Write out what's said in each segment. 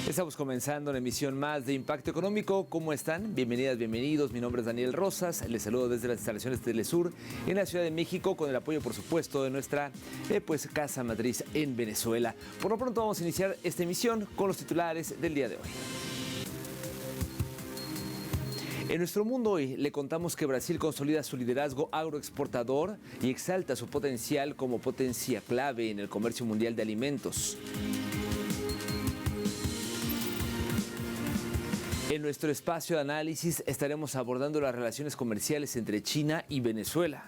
Estamos comenzando una emisión más de Impacto Económico. ¿Cómo están? Bienvenidas, bienvenidos. Mi nombre es Daniel Rosas. Les saludo desde las instalaciones de Telesur en la Ciudad de México con el apoyo, por supuesto, de nuestra casa matriz en Venezuela. Por lo pronto vamos a iniciar esta emisión con los titulares del día de hoy. En nuestro mundo hoy le contamos que Brasil consolida su liderazgo agroexportador y exalta su potencial como potencia clave en el comercio mundial de alimentos. En nuestro espacio de análisis estaremos abordando las relaciones comerciales entre China y Venezuela.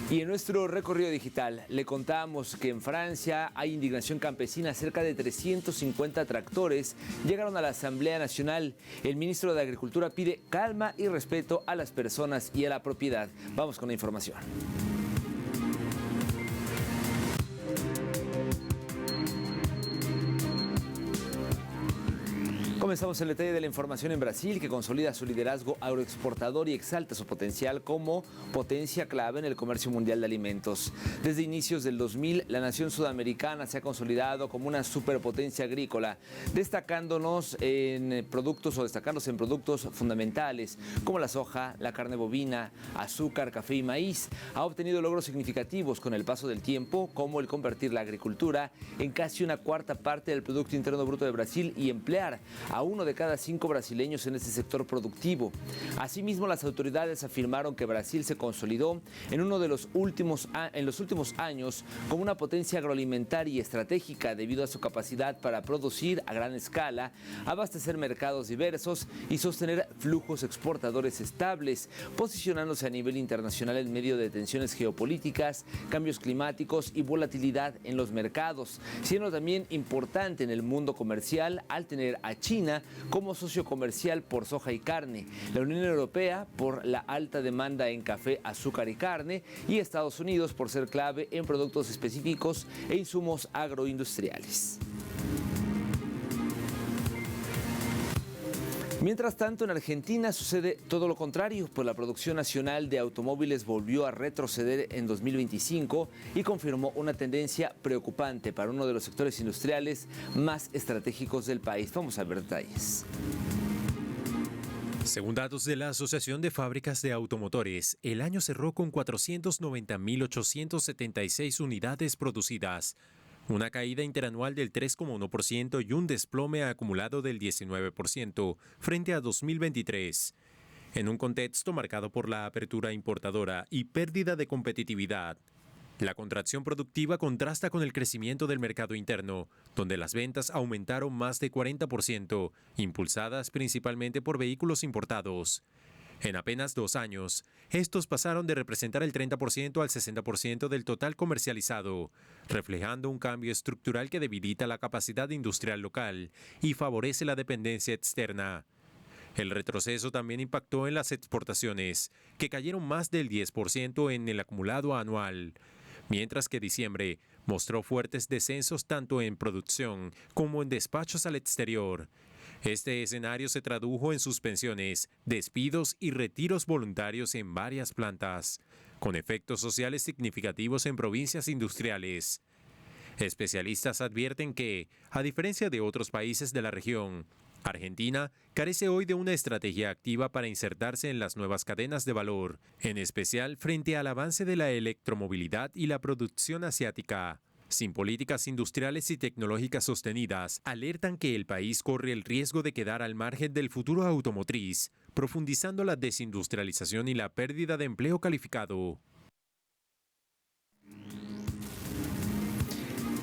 Y en nuestro recorrido digital le contamos que en Francia hay indignación campesina. Cerca de 350 tractores llegaron a la Asamblea Nacional. El ministro de Agricultura pide calma y respeto a las personas y a la propiedad. Vamos con la información. Comenzamos el detalle de la información en Brasil, que consolida su liderazgo agroexportador y exalta su potencial como potencia clave en el comercio mundial de alimentos. Desde inicios del 2000, la nación sudamericana se ha consolidado como una superpotencia agrícola, destacándose en productos fundamentales como la soja, la carne bovina, azúcar, café y maíz. Ha obtenido logros significativos con el paso del tiempo, como el convertir la agricultura en casi una cuarta parte del Producto Interno Bruto de Brasil y emplear a 1 de cada 5 brasileños en este sector productivo. Asimismo, las autoridades afirmaron que Brasil se consolidó en los últimos años como una potencia agroalimentaria y estratégica debido a su capacidad para producir a gran escala, abastecer mercados diversos y sostener flujos exportadores estables, posicionándose a nivel internacional en medio de tensiones geopolíticas, cambios climáticos y volatilidad en los mercados, siendo también importante en el mundo comercial al tener a China como socio comercial por soja y carne, la Unión Europea por la alta demanda en café, azúcar y carne, y Estados Unidos por ser clave en productos específicos e insumos agroindustriales. Mientras tanto, en Argentina sucede todo lo contrario, pues la producción nacional de automóviles volvió a retroceder en 2025 y confirmó una tendencia preocupante para uno de los sectores industriales más estratégicos del país. Vamos a ver detalles. Según datos de la Asociación de Fábricas de Automotores, el año cerró con 490.876 unidades producidas, una caída interanual del 3,1% y un desplome acumulado del 19% frente a 2023. En un contexto marcado por la apertura importadora y pérdida de competitividad, la contracción productiva contrasta con el crecimiento del mercado interno, donde las ventas aumentaron más de 40%, impulsadas principalmente por vehículos importados. En apenas 2 años, estos pasaron de representar el 30% al 60% del total comercializado, reflejando un cambio estructural que debilita la capacidad industrial local y favorece la dependencia externa. El retroceso también impactó en las exportaciones, que cayeron más del 10% en el acumulado anual, mientras que diciembre mostró fuertes descensos tanto en producción como en despachos al exterior. Este escenario se tradujo en suspensiones, despidos y retiros voluntarios en varias plantas, con efectos sociales significativos en provincias industriales. Especialistas advierten que, a diferencia de otros países de la región, Argentina carece hoy de una estrategia activa para insertarse en las nuevas cadenas de valor, en especial frente al avance de la electromovilidad y la producción asiática. Sin políticas industriales y tecnológicas sostenidas, alertan que el país corre el riesgo de quedar al margen del futuro automotriz, profundizando la desindustrialización y la pérdida de empleo calificado.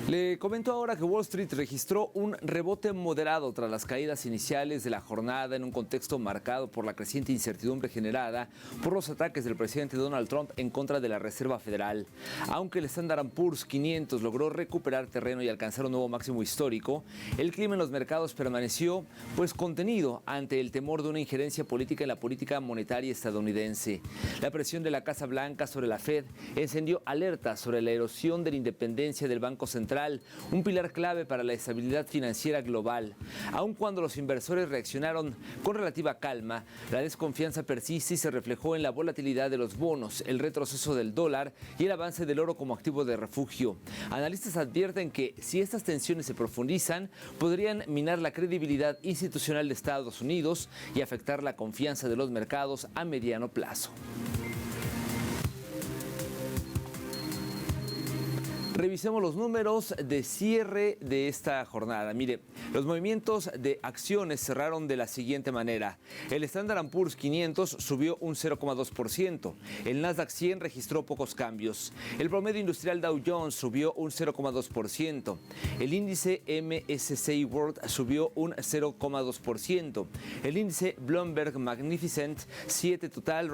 Le comento ahora que Wall Street registró un rebote moderado tras las caídas iniciales de la jornada en un contexto marcado por la creciente incertidumbre generada por los ataques del presidente Donald Trump en contra de la Reserva Federal. Aunque el Standard & Poor's 500 logró recuperar terreno y alcanzar un nuevo máximo histórico, el clima en los mercados permaneció contenido ante el temor de una injerencia política en la política monetaria estadounidense. La presión de la Casa Blanca sobre la Fed encendió alertas sobre la erosión de la independencia del Banco Central Central, un pilar clave para la estabilidad financiera global. Aun cuando los inversores reaccionaron con relativa calma, la desconfianza persiste y se reflejó en la volatilidad de los bonos, el retroceso del dólar y el avance del oro como activo de refugio. Analistas advierten que si estas tensiones se profundizan, podrían minar la credibilidad institucional de Estados Unidos y afectar la confianza de los mercados a mediano plazo. Revisemos los números de cierre de esta jornada. Mire, los movimientos de acciones cerraron de la siguiente manera. El Standard & Poor's 500 subió un 0,2%. El Nasdaq 100 registró pocos cambios. El promedio industrial Dow Jones subió un 0,2%. El índice MSCI World subió un 0,2%. El índice Bloomberg Magnificent 7 Total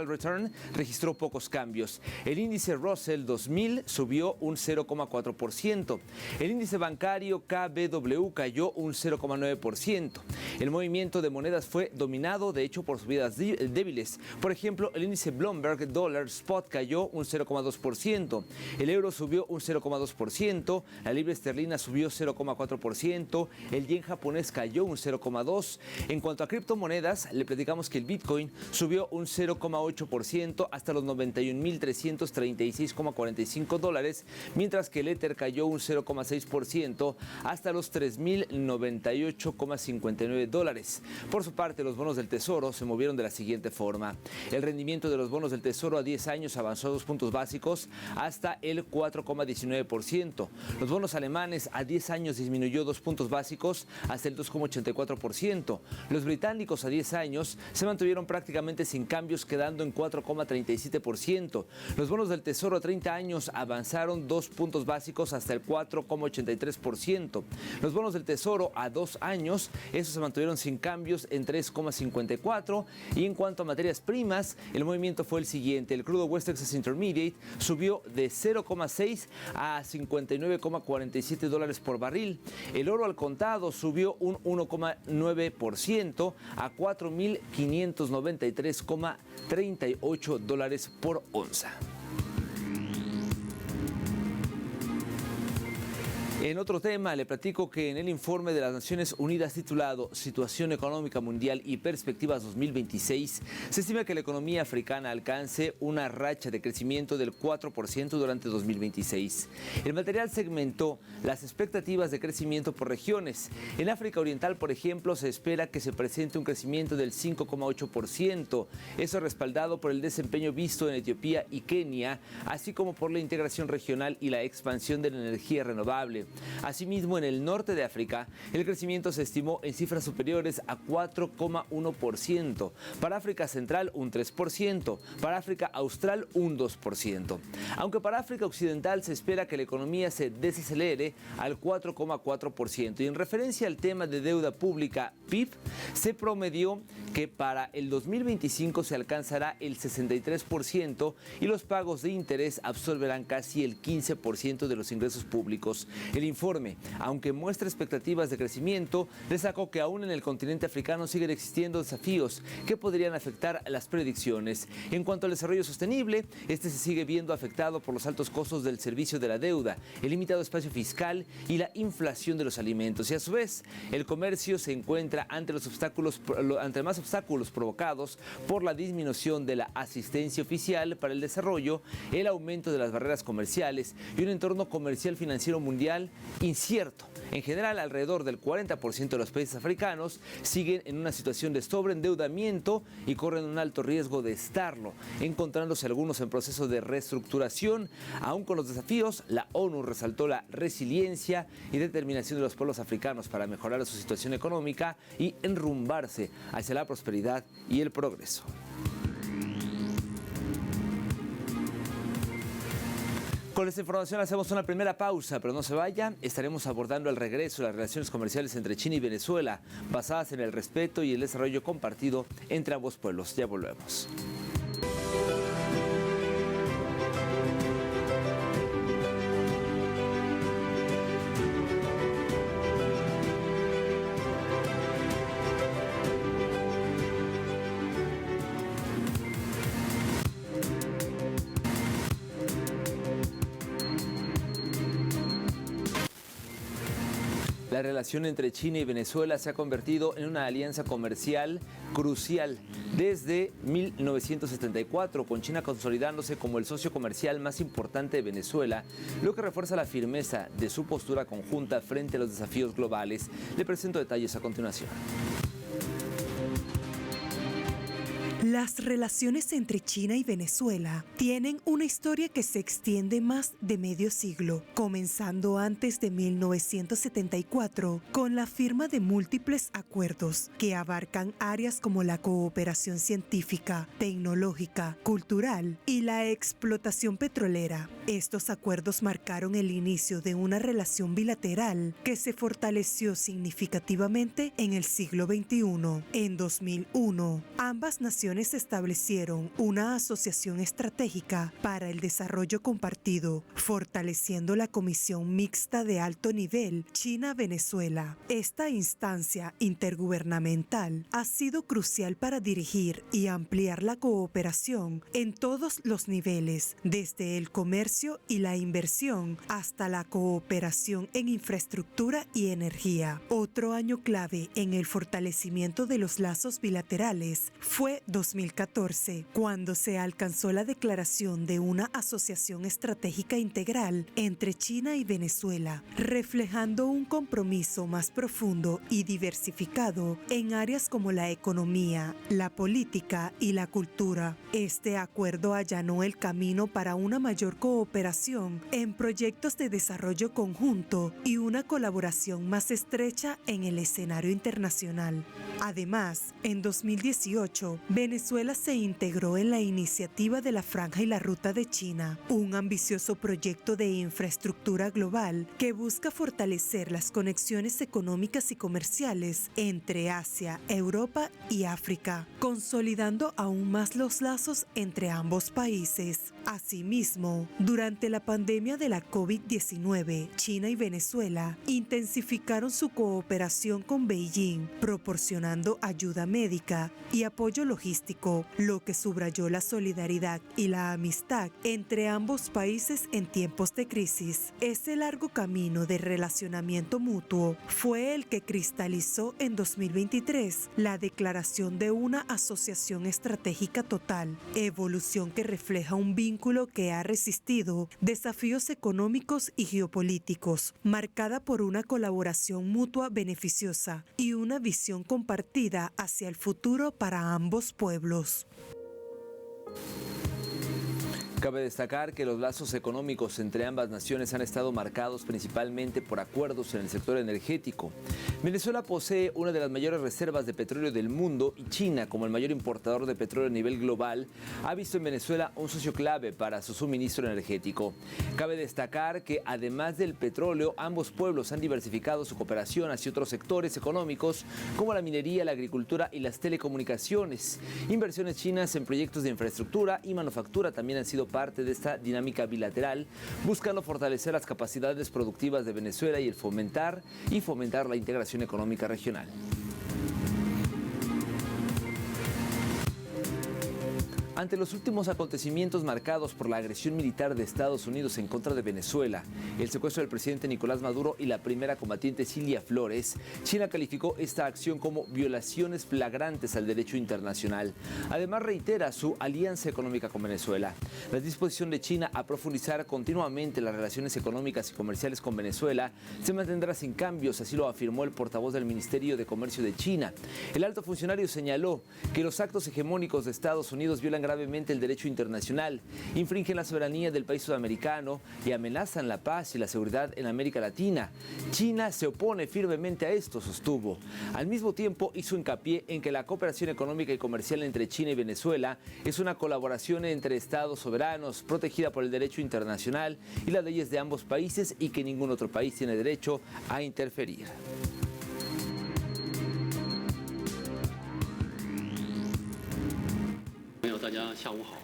Return registró pocos cambios. El índice Russell 2000 subió un 0,4%. El índice bancario KBW cayó un 0,9%. El movimiento de monedas fue dominado, de hecho, por subidas débiles. Por ejemplo, el índice Bloomberg Dollar Spot cayó un 0,2%. El euro subió un 0,2%. La libra esterlina subió 0,4%. El yen japonés cayó un 0,2%. En cuanto a criptomonedas, le platicamos que el Bitcoin subió un 0,8% hasta los $91,336,45, mientras que el Ether cayó un 0,6% hasta los $3,098,59. Por su parte, los bonos del Tesoro se movieron de la siguiente forma. El rendimiento de los bonos del Tesoro a 10 años avanzó 2 puntos básicos hasta el 4,19%. Los bonos alemanes a 10 años disminuyó 2 puntos básicos hasta el 2,84%. Los británicos a 10 años se mantuvieron prácticamente sin cambios, quedando en 4,37%. Los bonos del Tesoro a 30 años avanzaron 2 puntos básicos hasta el 4,83%. Los bonos del Tesoro a 2 años, esos se mantuvieron sin cambios en 3,54%. Y en cuanto a materias primas, el movimiento fue el siguiente. El crudo West Texas Intermediate subió de 0,6 a $59,47 por barril. El oro al contado subió un 1,9% a $4,593,38 por onza. En otro tema, le platico que en el informe de las Naciones Unidas titulado Situación Económica Mundial y Perspectivas 2026, se estima que la economía africana alcance una racha de crecimiento del 4% durante 2026. El material segmentó las expectativas de crecimiento por regiones. En África Oriental, por ejemplo, se espera que se presente un crecimiento del 5,8%. Eso respaldado por el desempeño visto en Etiopía y Kenia, así como por la integración regional y la expansión de la energía renovable. Asimismo, en el norte de África, el crecimiento se estimó en cifras superiores a 4,1%. Para África Central, un 3%. Para África Austral, un 2%. Aunque para África Occidental se espera que la economía se desacelere al 4,4%. Y en referencia al tema de deuda pública, PIB, se promedió que para el 2025 se alcanzará el 63% y los pagos de interés absorberán casi el 15% de los ingresos públicos. El informe, aunque muestra expectativas de crecimiento, destacó que aún en el continente africano siguen existiendo desafíos que podrían afectar las predicciones. En cuanto al desarrollo sostenible, este se sigue viendo afectado por los altos costos del servicio de la deuda, el limitado espacio fiscal y la inflación de los alimentos. Y a su vez, el comercio se encuentra ante más obstáculos provocados por la disminución de la asistencia oficial para el desarrollo, el aumento de las barreras comerciales y un entorno comercial financiero mundial incierto. En general, alrededor del 40% de los países africanos siguen en una situación de sobreendeudamiento y corren un alto riesgo de estarlo, encontrándose algunos en proceso de reestructuración. Aún con los desafíos, la ONU resaltó la resiliencia y determinación de los pueblos africanos para mejorar su situación económica y enrumbarse hacia la prosperidad y el progreso. Con esta información hacemos una primera pausa, pero no se vaya. Estaremos abordando al regreso las relaciones comerciales entre China y Venezuela, basadas en el respeto y el desarrollo compartido entre ambos pueblos. Ya volvemos. La relación entre China y Venezuela se ha convertido en una alianza comercial crucial desde 1974, con China consolidándose como el socio comercial más importante de Venezuela, lo que refuerza la firmeza de su postura conjunta frente a los desafíos globales. Le presento detalles a continuación. Las relaciones entre China y Venezuela tienen una historia que se extiende más de medio siglo, comenzando antes de 1974 con la firma de múltiples acuerdos que abarcan áreas como la cooperación científica, tecnológica, cultural y la explotación petrolera. Estos acuerdos marcaron el inicio de una relación bilateral que se fortaleció significativamente en el siglo XXI. En 2001, ambas naciones establecieron una asociación estratégica para el desarrollo compartido, fortaleciendo la Comisión Mixta de Alto Nivel China-Venezuela. Esta instancia intergubernamental ha sido crucial para dirigir y ampliar la cooperación en todos los niveles, desde el comercio y la inversión hasta la cooperación en infraestructura y energía. Otro año clave en el fortalecimiento de los lazos bilaterales fue 2014, cuando se alcanzó la declaración de una asociación estratégica integral entre China y Venezuela, reflejando un compromiso más profundo y diversificado en áreas como la economía, la política y la cultura. Este acuerdo allanó el camino para una mayor cooperación en proyectos de desarrollo conjunto y una colaboración más estrecha en el escenario internacional. Además, en 2018, Venezuela se integró en la iniciativa de la Franja y la Ruta de China, un ambicioso proyecto de infraestructura global que busca fortalecer las conexiones económicas y comerciales entre Asia, Europa y África, consolidando aún más los lazos entre ambos países. Asimismo, durante la pandemia de la COVID-19, China y Venezuela intensificaron su cooperación con Beijing, proporcionando ayuda médica y apoyo logístico, lo que subrayó la solidaridad y la amistad entre ambos países en tiempos de crisis. Ese largo camino de relacionamiento mutuo fue el que cristalizó en 2023 la declaración de una asociación estratégica total, evolución que refleja un vínculo que ha resistido desafíos económicos y geopolíticos, marcada por una colaboración mutua beneficiosa y una visión compartida hacia el futuro para ambos pueblos. Cabe destacar que los lazos económicos entre ambas naciones han estado marcados principalmente por acuerdos en el sector energético. Venezuela posee una de las mayores reservas de petróleo del mundo y China, como el mayor importador de petróleo a nivel global, ha visto en Venezuela un socio clave para su suministro energético. Cabe destacar que además del petróleo, ambos pueblos han diversificado su cooperación hacia otros sectores económicos como la minería, la agricultura y las telecomunicaciones. Inversiones chinas en proyectos de infraestructura y manufactura también han sido parte de esta dinámica bilateral, buscando fortalecer las capacidades productivas de Venezuela y fomentar la integración económica regional. Ante los últimos acontecimientos marcados por la agresión militar de Estados Unidos en contra de Venezuela, el secuestro del presidente Nicolás Maduro y la primera combatiente Cilia Flores, China calificó esta acción como violaciones flagrantes al derecho internacional. Además, reitera su alianza económica con Venezuela. La disposición de China a profundizar continuamente las relaciones económicas y comerciales con Venezuela se mantendrá sin cambios, así lo afirmó el portavoz del Ministerio de Comercio de China. El alto funcionario señaló que los actos hegemónicos de Estados Unidos violan gravemente el derecho internacional, infringen la soberanía del país sudamericano y amenazan la paz y la seguridad en América Latina. China se opone firmemente a esto, sostuvo. Al mismo tiempo, hizo hincapié en que la cooperación económica y comercial entre China y Venezuela es una colaboración entre estados soberanos, protegida por el derecho internacional y las leyes de ambos países, y que ningún otro país tiene derecho a interferir.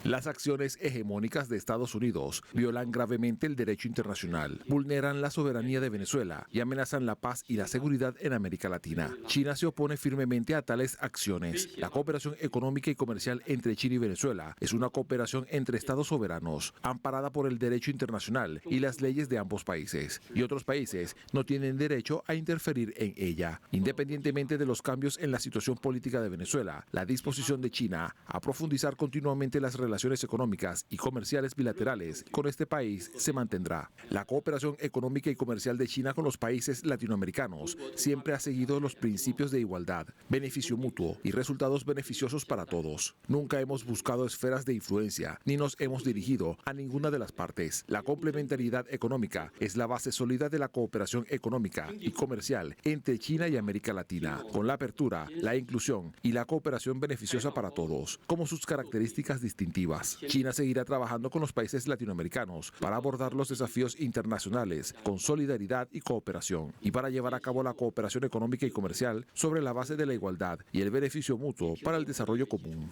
Las acciones hegemónicas de Estados Unidos violan gravemente el derecho internacional, vulneran la soberanía de Venezuela y amenazan la paz y la seguridad en América Latina. China se opone firmemente a tales acciones. La cooperación económica y comercial entre China y Venezuela es una cooperación entre estados soberanos, amparada por el derecho internacional y las leyes de ambos países, y otros países no tienen derecho a interferir en ella. Independientemente de los cambios en la situación política de Venezuela, la disposición de China a profundizar continuamente las relaciones económicas y comerciales bilaterales con este país se mantendrá. La cooperación económica y comercial de China con los países latinoamericanos siempre ha seguido los principios de igualdad, beneficio mutuo y resultados beneficiosos para todos. Nunca hemos buscado esferas de influencia ni nos hemos dirigido a ninguna de las partes. La complementariedad económica es la base sólida de la cooperación económica y comercial entre China y América Latina, con la apertura, la inclusión y la cooperación beneficiosa para todos, como sus características distintivas. China seguirá trabajando con los países latinoamericanos para abordar los desafíos internacionales con solidaridad y cooperación, y para llevar a cabo la cooperación económica y comercial sobre la base de la igualdad y el beneficio mutuo para el desarrollo común.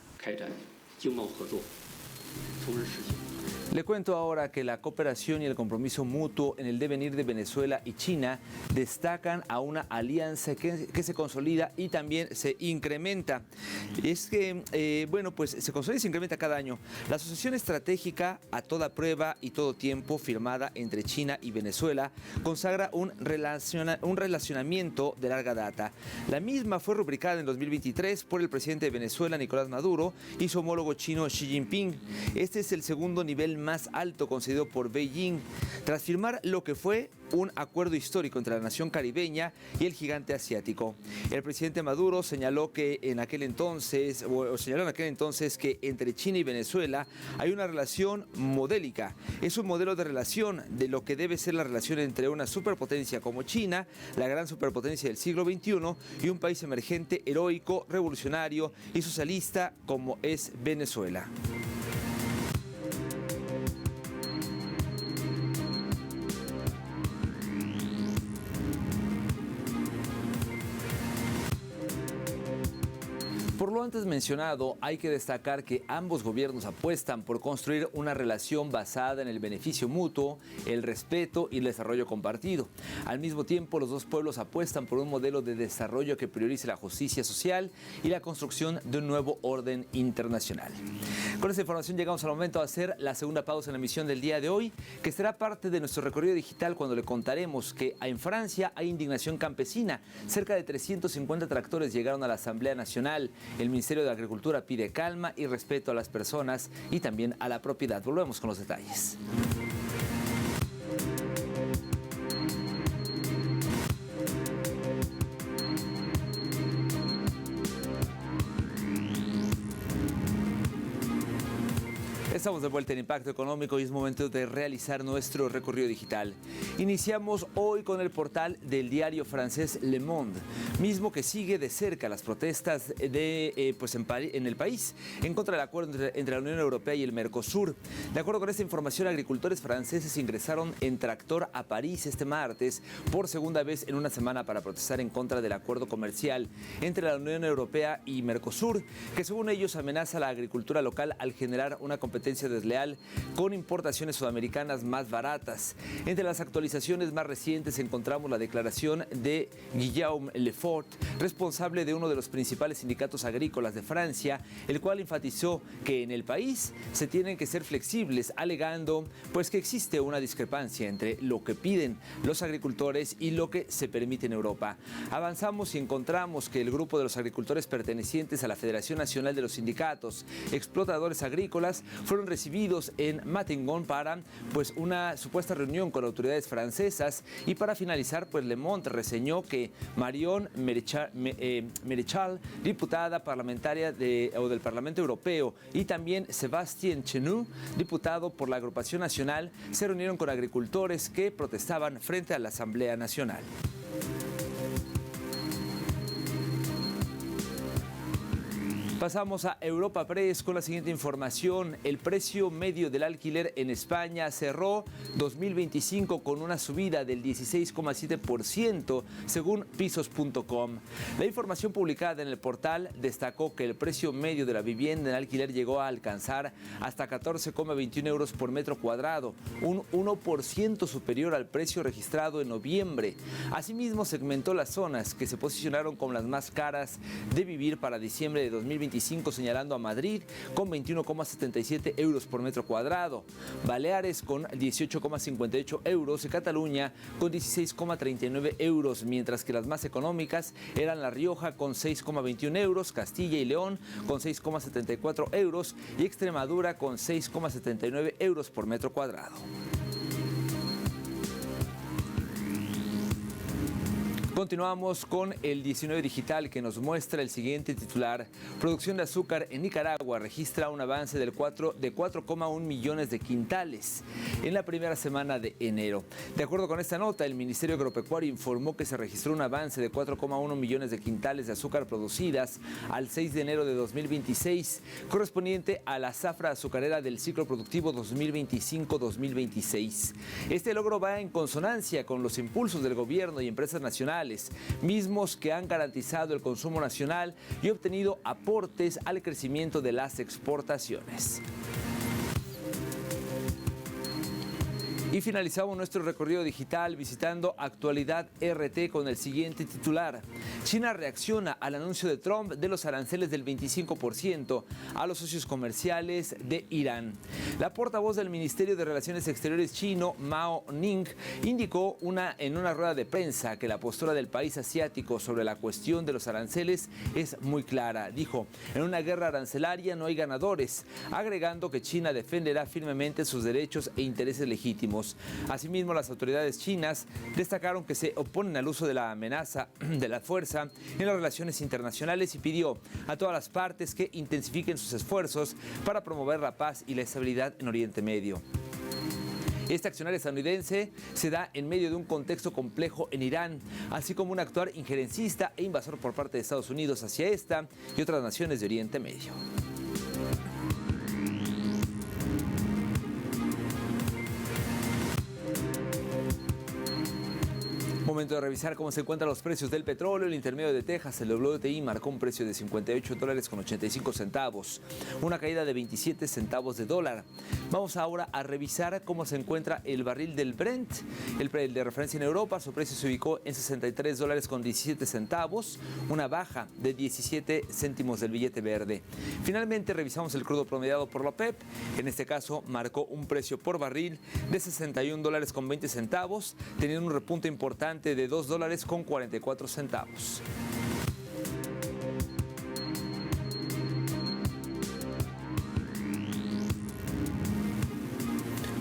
Le cuento ahora que la cooperación y el compromiso mutuo en el devenir de Venezuela y China destacan a una alianza que se consolida y también se incrementa. Es que, pues se consolida y se incrementa cada año. La asociación estratégica a toda prueba y todo tiempo firmada entre China y Venezuela consagra un relacionamiento de larga data. La misma fue rubricada en 2023 por el presidente de Venezuela, Nicolás Maduro, y su homólogo chino, Xi Jinping. Este es el segundo nivel más alto concedido por Beijing, tras firmar lo que fue un acuerdo histórico entre la nación caribeña y el gigante asiático. El presidente Maduro señaló en aquel entonces que entre China y Venezuela hay una relación modélica. Es un modelo de relación de lo que debe ser la relación entre una superpotencia como China, la gran superpotencia del siglo XXI, y un país emergente, heroico, revolucionario y socialista como es Venezuela. Por lo antes mencionado, hay que destacar que ambos gobiernos apuestan por construir una relación basada en el beneficio mutuo, el respeto y el desarrollo compartido. Al mismo tiempo, los dos pueblos apuestan por un modelo de desarrollo que priorice la justicia social y la construcción de un nuevo orden internacional. Con esta información llegamos al momento de hacer la segunda pausa en la emisión del día de hoy, que será parte de nuestro recorrido digital cuando le contaremos que en Francia hay indignación campesina. Cerca de 350 tractores llegaron a la Asamblea Nacional. El Ministerio de Agricultura pide calma y respeto a las personas y también a la propiedad. Volvemos con los detalles. Estamos de vuelta en Impacto Económico y es momento de realizar nuestro recorrido digital. Iniciamos hoy con el portal del diario francés Le Monde, mismo que sigue de cerca las protestas en el país en contra del acuerdo entre la Unión Europea y el Mercosur. De acuerdo con esta información, agricultores franceses ingresaron en tractor a París este martes por segunda vez en una semana para protestar en contra del acuerdo comercial entre la Unión Europea y Mercosur, que según ellos amenaza la agricultura local al generar una competencia desleal con importaciones sudamericanas más baratas. Entre las actualizaciones más recientes encontramos la declaración de Guillaume Lefort, responsable de uno de los principales sindicatos agrícolas de Francia, el cual enfatizó que en el país se tienen que ser flexibles, alegando que existe una discrepancia entre lo que piden los agricultores y lo que se permite en Europa. Avanzamos y encontramos que el grupo de los agricultores pertenecientes a la Federación Nacional de los Sindicatos Explotadores Agrícolas fueron recibidos en Matignon para una supuesta reunión con autoridades francesas. Y para finalizar, Le Monde reseñó que Marion Maréchal, diputada parlamentaria del Parlamento Europeo, y también Sébastien Chenu, diputado por la Agrupación Nacional, se reunieron con agricultores que protestaban frente a la Asamblea Nacional. Pasamos a Europa Press con la siguiente información. El precio medio del alquiler en España cerró 2025 con una subida del 16,7% según pisos.com. La información publicada en el portal destacó que el precio medio de la vivienda en alquiler llegó a alcanzar hasta 14,21 euros por metro cuadrado, un 1% superior al precio registrado en noviembre. Asimismo, segmentó las zonas que se posicionaron como las más caras de vivir para diciembre de 2025, señalando a Madrid con 21,77 euros por metro cuadrado, Baleares con 18,58 euros y Cataluña con 16,39 euros, mientras que las más económicas eran La Rioja con 6,21 euros, Castilla y León con 6,74 euros y Extremadura con 6,79 euros por metro cuadrado. Continuamos con el 19 Digital, que nos muestra el siguiente titular. Producción de azúcar en Nicaragua registra un avance de 4,1 millones de quintales en la primera semana de enero. De acuerdo con esta nota, el Ministerio Agropecuario informó que se registró un avance de 4,1 millones de quintales de azúcar producidas al 6 de enero de 2026, correspondiente a la zafra azucarera del ciclo productivo 2025-2026. Este logro va en consonancia con los impulsos del gobierno y empresas nacionales, mismos que han garantizado el consumo nacional y obtenido aportes al crecimiento de las exportaciones. Y finalizamos nuestro recorrido digital visitando Actualidad RT con el siguiente titular. China reacciona al anuncio de Trump de los aranceles del 25% a los socios comerciales de Irán. La portavoz del Ministerio de Relaciones Exteriores chino, Mao Ning, indicó en una rueda de prensa que la postura del país asiático sobre la cuestión de los aranceles es muy clara. Dijo, en una guerra arancelaria no hay ganadores, agregando que China defenderá firmemente sus derechos e intereses legítimos. Asimismo, las autoridades chinas destacaron que se oponen al uso de la amenaza de la fuerza en las relaciones internacionales y pidió a todas las partes que intensifiquen sus esfuerzos para promover la paz y la estabilidad en Oriente Medio. Este accionar estadounidense se da en medio de un contexto complejo en Irán, así como un actuar injerencista e invasor por parte de Estados Unidos hacia esta y otras naciones de Oriente Medio. Momento de revisar cómo se encuentran los precios del petróleo. El intermedio de Texas, el WTI, marcó un precio de $58.85, una caída de 27 centavos de dólar. Vamos ahora a revisar cómo se encuentra el barril del Brent, el de referencia en Europa. Su precio se ubicó en $63.17, una baja de 17 céntimos del billete verde. Finalmente revisamos el crudo promediado por la OPEP. En este caso marcó un precio por barril de $61.20, teniendo un repunte importante de $2.44.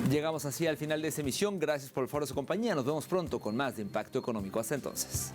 Llegamos así al final de esta emisión. Gracias por el favor de su compañía. Nos vemos pronto con más de Impacto Económico. Hasta entonces.